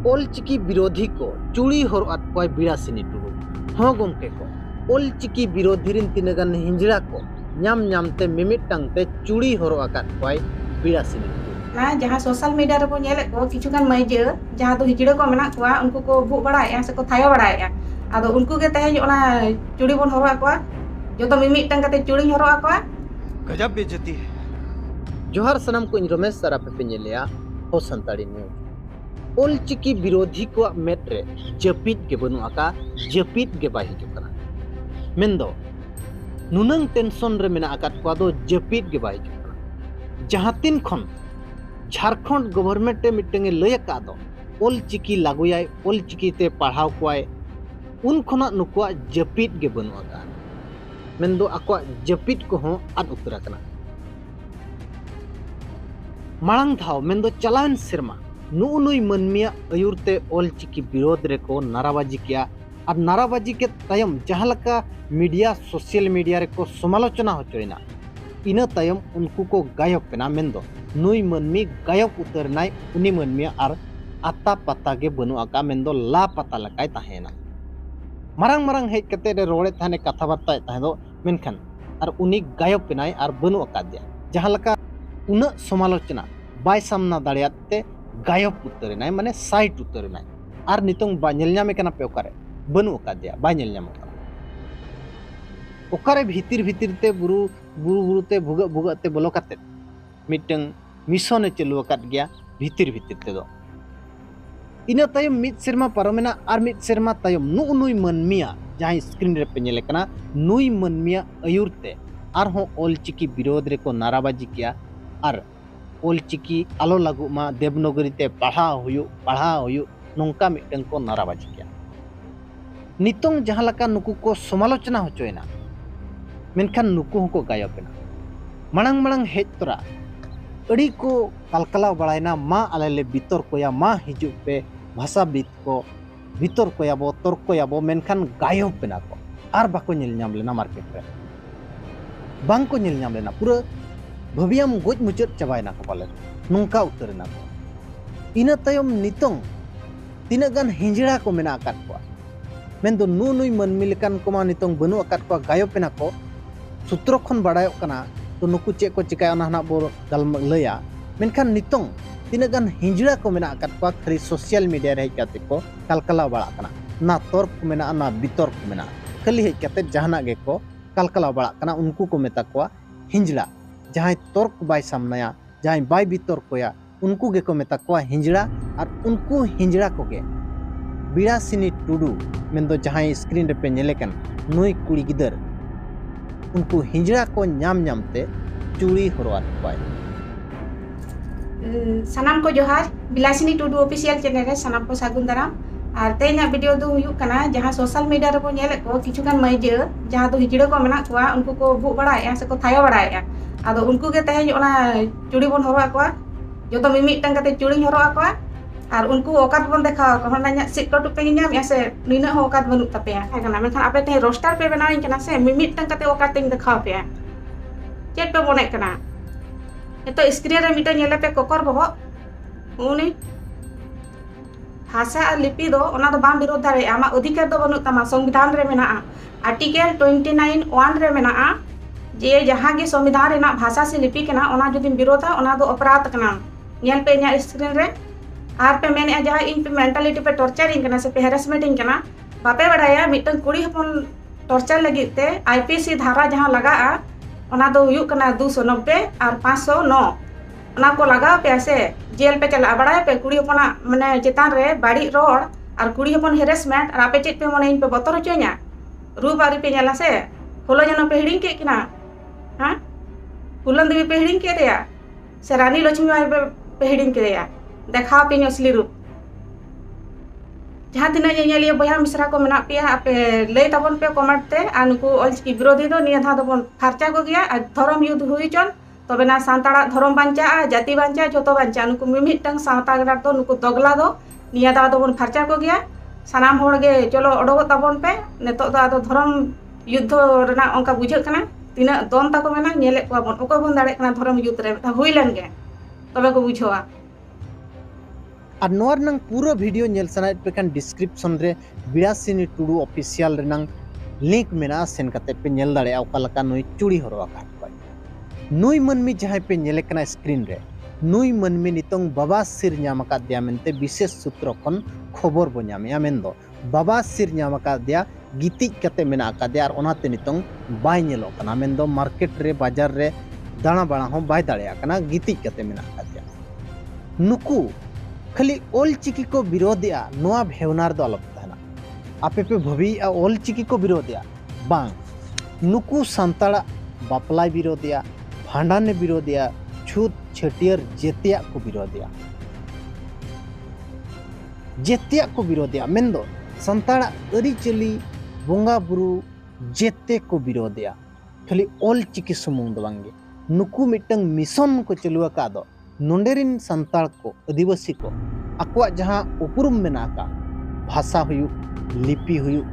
ऑलचिकी विरोधी को चूड़ी हरआद कोय बिरासिनी टुडू हाँ गमके को ऑलचिकी विरोधी रिन तिनगान हिंजड़ा को नाम नामते मिमिटांगते चूड़ी हरआकाद कोय बिरासिनी ना जहाँ सोशल मीडिया रे बो नेले को किछुगान मैजे जहाँ तो हिजड़ा को मेना कोआ उनको को भूख बड़ाया से को थायो बड़ाया आदो उनको के तहे ओना चूड़ी बोन हरवा कोआ जो तो मिमिटांग कते चूड़ी हरवा कोआ गजब बेइज्जती है। जोहार सनम को रमेश सारा पे पेलेया हो संताड़ी न्यूज ऑलचिकी विरोधी को मेट्रे जपीद के बनु आका जपीद के बाहि जुकना मेंदो नुनंग टेंशन रे मेना आकात को दो जपीद के बाहि जुकना जहां तीन खन झारखंड गवर्नमेंट टे मिटेंगे लय का दो ऑलचिकी लागुयाय ऑलचिकी ते पढ़ाव कोय उन खना नुकुआ जपीद के बनु आका मेंदो आको जपीद को हो आद उतरा कना मांग धाव मेंदो चलान सिरमा नुई मनमिया अयुरते ऑलचिकी विरोध रे को नाराबाजी किया और नाराबाजी के तायम जहां लका मीडिया सोशल मीडिया रे को समालोचना होचोइना इना तायम उनको को गायब पेना मेंदो नुई मनमी गायब उतरनाय उनी मनमिया आर आता पता के बनु आका मेंदो ला पता लकाय ताहेना मारंग मारंग हेज कते रे रोड़े थाने कथा बार्ता ताहेदो मेनखान आर उनी गायब पेनाय आर बनु आका दिया जहां लका उना समालोचना बाय सामना दाड़ियाते गायब उतरनाय माने साइट उतरनाय आर नितोंग बा नेल ᱧᱟᱢᱮ ᱠᱟᱱᱟ ᱯᱮ ᱚᱠᱟᱨᱮ ᱵᱟᱹᱱᱩᱜ ᱟᱠᱟᱫᱮᱭᱟ ᱵᱟᱭ ᱧᱮᱞ ᱧᱟᱢᱚᱜ ᱠᱟᱱᱟ ᱚᱠᱟᱨᱮ ᱵᱷᱤᱛᱤᱨ ᱛᱮ ᱵᱩᱨᱩ ᱛᱮ ᱵᱷᱩᱜᱟᱹᱜ ᱛᱮ ᱵᱚᱞᱚ ᱠᱟᱛᱮ ᱢᱤᱫᱴᱟᱝ ᱢᱤᱥᱚᱱᱮ ᱪᱟᱹᱞᱩ ᱟᱠᱟᱫ ᱜᱮᱭᱟ ᱵᱷᱤᱛᱤᱨ ᱛᱮᱫᱚ ᱤᱱᱟᱹ ᱛᱟᱭᱚᱢ ᱢᱤᱫ ᱥᱮᱨᱢᱟ ᱯᱟᱨᱚᱢᱮᱱᱟ ᱟᱨ ᱢᱤᱫ ᱥᱮᱨᱢᱟ ᱛᱟᱭᱚᱢ ᱱᱩᱭ ᱢᱟᱹᱱᱢᱤᱭᱟ ᱡᱟᱦᱟᱸ ᱥᱠᱨᱤᱱ ᱨᱮ ᱯᱮ ᱧᱮᱞ ᱠᱟᱱᱟ ᱱᱩᱭ ᱢᱟᱹᱱᱢᱤᱭᱟ ᱟᱹᱭᱩᱨ ᱛᱮ ᱟᱨᱦᱚᱸ ᱚᱞᱪᱤᱠᱤ ᱵᱤᱨᱳध ᱨᱮᱠᱚ नाराबाजी किया और ऑलचिकी आलो लागू मा देवनगरी ते पढ़ाओ नौका मिटन को नाराबाजी किया नितोंग जहां लका नुकु को समालोचना होचोयना मेनखान नुकु को गायबेना मांग मांग हेज तोरा अड़ी को कलकलाव बड़ायना मा आलेले बितर कोया मा हिजु पे भाषाविद को बितर कोयाबो तर्क कोयाबो मेनखान गायबेना को आर बाको नेल ᱧᱟᱢ लेना मार्केट रे बांग को नेल ᱧᱟᱢ लेना पूरा भवियाम गोज मुचाद चाबायना को पाले नौका उतरना को इना तायम नितोंग तीना गान हिंजड़ा को मेना आकात को मेंदो नुई मनमी लेकान को मा नितोंग बनु आकात को गायबेना को सूत्र खन बाडायो कना तो नुकु चे को चिकाय ओना हना बो गल लया मेनखान नितोंग तीना गान हिंजड़ा को मेना आकात को खाली सोशल मीडिया रे हेकाते को कलकला बाड़ा कना ना तर्क को मेना ना बितर्क को मेना खाली हेकाते जहाना गे को कलकला बाड़ा कना उनको को मेता को हिंजड़ा जहाँ तर्क बाय सामनाया जहाँ बाय बितर कोया उनको गे को मेता को हिंजड़ा और उनको हिंजड़ा को गे बिरासिनी टुडू मेंदो जहाँ स्क्रीन रे पे नेलेकन नुई कुड़ी गिदर उनको हिंजड़ा को नाम नामते चूड़ी हरवात पाए सनाम को जोहार बिलासिनी टुडू ऑफिशियल चैनल रे सनाम को सागुन दाराम और तेना वीडियो दो हुयुक कना जहाँ सोशल मीडिया रे बो नेले को किछुगान मैजे जहाँ तो हिजड़ा को मेना कोआ उनको को भूख बड़ाया से को थायो बड़ाया आदो उनको के तहे ओना चूड़ी बोन हरवा कोआ जो तो मिमिटांग कते चूड़ी हरवा कोआ और उनको औकात बोन देखा को हना सिट कटु पे ᱧᱟᱢ या से निना हो औकात बनु तपेया kana मेनखान आपे ते रोस्टर पे बनाइन कना से मिमिटांग कते औकात तिंग देखा पे चेट पे बने कना तो स्क्रीन रे मिटा नेले पे कोकर बहो उनी भाषा और लिपि दो ओना दो बाम विरोध दारे आमा अधिकार दो बनु तमा संविधान रे मेना आर्टिकल 29(1) रे मेना जे जहाँ के संविधान रेना भाषा से लिपि कना ओना जुदी विरोधा ओना दो अपराध कना नेल पे nya स्क्रीन रे आर पे मेने जहाँ इन पे मेंटालिटी पे टॉर्चरिंग कना से पे हैरेसमेंटिंग कना बापे बड़ाया मिटन कुड़ी हपन टॉर्चर लगित ते आईपीसी धारा जहाँ लगा ओना दो हुयुक कना 290 और 509 ओना को लगा पे से जेल पे चला बड़ाया पे कुड़ी हपना माने चेतान रे बाड़ी रोड और कुड़ी हपन हैरेसमेंट और आपे चेत पे मने इन पे बतर होचोया रूप आरी पे नेला से होलो जनो पे हिडिंग के किना हाँ फुलन देवी पे हिडिंग के दिया से रानी लक्ष्मी बाई पे हिडिंग के दिया देखा पे असली रूप जहाँ तीना लिए बया मिश्रा को मेना पे आपे लय ताबन पे कमेंट ते आ नुकु ऑलचिकी विरोधी दो निया धा दबन फारचा को गया आ धर्म युद्ध हुई चन तबे ना सांताड़ा धर्म बांचा जाति बांचा जोतो बांचा नुकु मिमिटंग सांतागरा तो नुकु दगला दो निया धा दबन फारचा को गया सानाम होड़ गे चलो ओडोगो ताबन पे नेतो दा दो धर्म युद्ध रना अंका बुझे कना तीना दोन ताको मेना नेले को बन ओको बन दाड़े कना धर्म युद्ध रे हुई लन गे तबे को बुझवा और नोआ रनंग पूरा वीडियो नेल सनायत पे खान डिस्क्रिप्शन रे Birasini Tudu official running link मेना सेन कते पे नेल दाड़े ओका लका नुई चूड़ी हरो आकाट पाय नुई मनमी जहां पे नेले कना स्क्रीन रे नुई मनमी नितोंग बाबा सिर ᱧᱟᱢ ᱟᱠᱟᱫᱮᱭᱟ ᱢᱮᱱᱛᱮ विशेष सूत्र खन खबर बो ᱧᱟᱢᱮᱭᱟ ᱢᱮᱱᱫᱚ बाबा सिर ᱧᱟᱢ ᱟᱠᱟᱫᱮᱭᱟ गितिज कते मेना आकादेया और ओनाते नितोंग बाय नेलो कना मेंदो मार्केट रे बाजार रे दाना बाणा हो बाय दाड़ेया कना गितिज कते मेना आकादेया नुकु खाली ओल चिकी को विरोधिया नोआ भेवनार दो अलग तहना आपे पे भवी ओल चिकी को विरोधिया बांग नुकु संताड़ा बापलाय विरोधिया भांडाने विरोधिया छूत छटियर जेतिया को विरोधिया मेंदो संताड़ा अरिचली बोंगा बुरु जेते को विरोधिया खाली ओल चिकी सुमुंग दो बांगे नुकु मिटंग मिशन को चलुआ का दो नोंडेरिन संताड़ को आदिवासी को आकुआ जहां उपरुम मेना का भाषा हुयु लिपि हुयु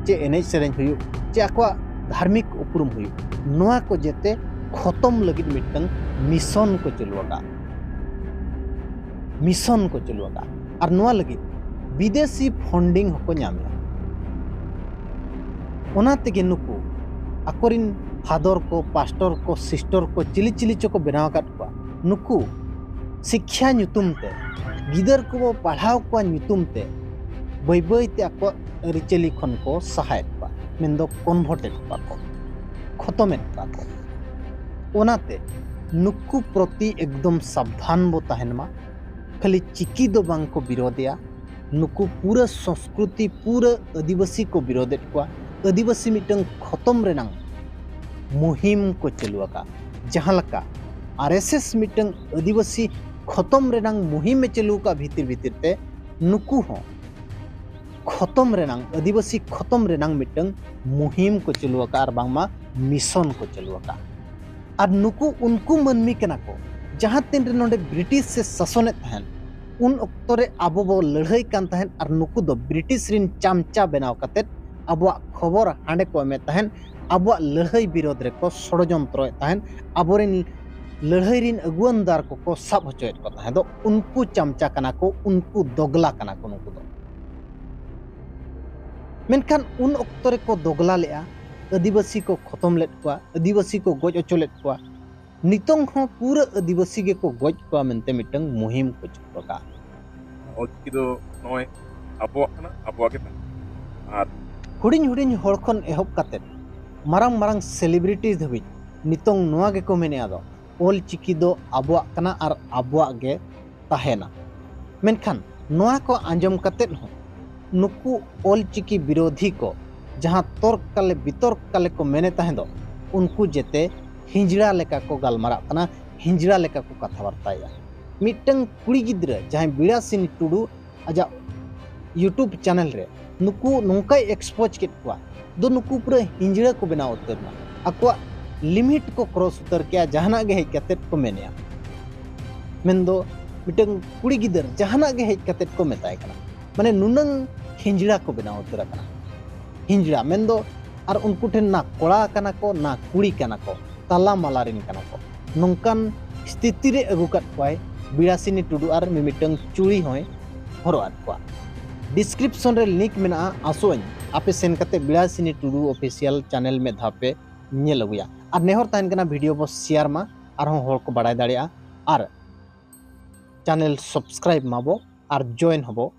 चे एनेज सेरेंज हुयु चे आकुआ धार्मिक उपरुम हुयु नोआ को जेते खत्म लगित मिटंग मिशन को चलुआ और नोआ लगित विदेशी फंडिंग होको ᱧᱟᱢᱮᱭᱟ ओना तेगे नुकु आकोरिन फादर को पास्टर को सिस्टर को चिली चिली चो को बनाव काट को नुकु शिक्षा ᱧᱩᱛᱩᱢ गिदर को पढ़ाव को ᱧᱩᱛᱩᱢ बई बई ते आको रिचेली खन को सहायक को मेंदो कन्वर्टेड को खतमेट को ओनाते नुकु प्रति एकदम सावधान बो तहनमा खाली चिकी दो बांग को विरोधिया नुकु पूरा संस्कृति पूरा आदिवासी को विरोधेट को आदिवासी मिटंग खतम रेनांग मुहिम को चलुआका जहां लका आरएसएस मिटंग आदिवासी खतम रेनांग मुहिम में चलुका भीतर ते नुकु हो खतम रेनांग आदिवासी खतम रेनांग मिटंग मुहिम को चलुआका और बांगमा मिशन को चलुआका और नुकु उनको मनमी कना को जहां तीन रे नोंडे ब्रिटिश से शासने तहन उन अक्तरे आबो बो लड़ाई कान तहन और नुकु दो ब्रिटिश रिन चामचा बनाव कते आबो खबर हांडे को में तहन आबो लड़ाई विरोध रे को षडयंत्र तहन आबोरिन लड़ाई रिन अगुवनदार को सब होचोयत को तहन दो उनको चामचा कना को उनको दोगला कना को नुकु दो मेनखान उन अक्तरे को दोगला लेआ आदिवासी को खत्म लेट को आदिवासी को गज अचोलेट को नितोंग हो पूरा आदिवासी के को गज को मेनते मिटंग मुहिम को चुका ओलचिकी दो नोय अबो के हुडिंग हर खन एहब काते मारंग मारंग सेलिब्रिटी धबी नितोंग नोआ के को मेने आदो ओलचिकी दो अबुआ कना और अबुआ गे ताहेना मेनखान नोआ को आंजम काते हो नुकु ओलचिकी विरोधी को जहां तर्क काले वितर्क काले को मेने ताहे दो उनको जेते हिंजड़ा लेका को गालमारा कना हिंजड़ा लेका को कथा वार्ताया मिटंग कुड़ी गिद्रा जहां बिरासिनी टुडू आजा यूट्यूब चैनल रे नुकु नोंकाय एक्सपोज केट को दो नुकु पूरा हिंजड़ा को बनाव उतरना अक्वा लिमिट को क्रॉस उतर के जहाना गे हेज कतेट को मेनेया मेंदो मिटंग कुड़ी गिदर जहाना गे हेज कतेट को मेताय कना माने नुनंग हिंजड़ा को बनाव उतर कना हिंजड़ा मेंदो और उनको ठेन ना कोड़ा कना को ना कुड़ी कना को ताला मालारिन कना को नोंकान स्थिति रे अगु काट कोय बिरासिनी टुडू और मिमिटंग चूड़ी होय हरोआत को डिस्क्रिप्शन रे लिंक मेना आसोन आपे सेन कते बिरासिनी टुडू ऑफिशियल चैनल में धापे नेल अगुया और नेहर ताहन कना वीडियो बो शेयर मा और हर को बाड़ाय दाड़िया और चैनल सब्सक्राइब माबो और जॉइन हबो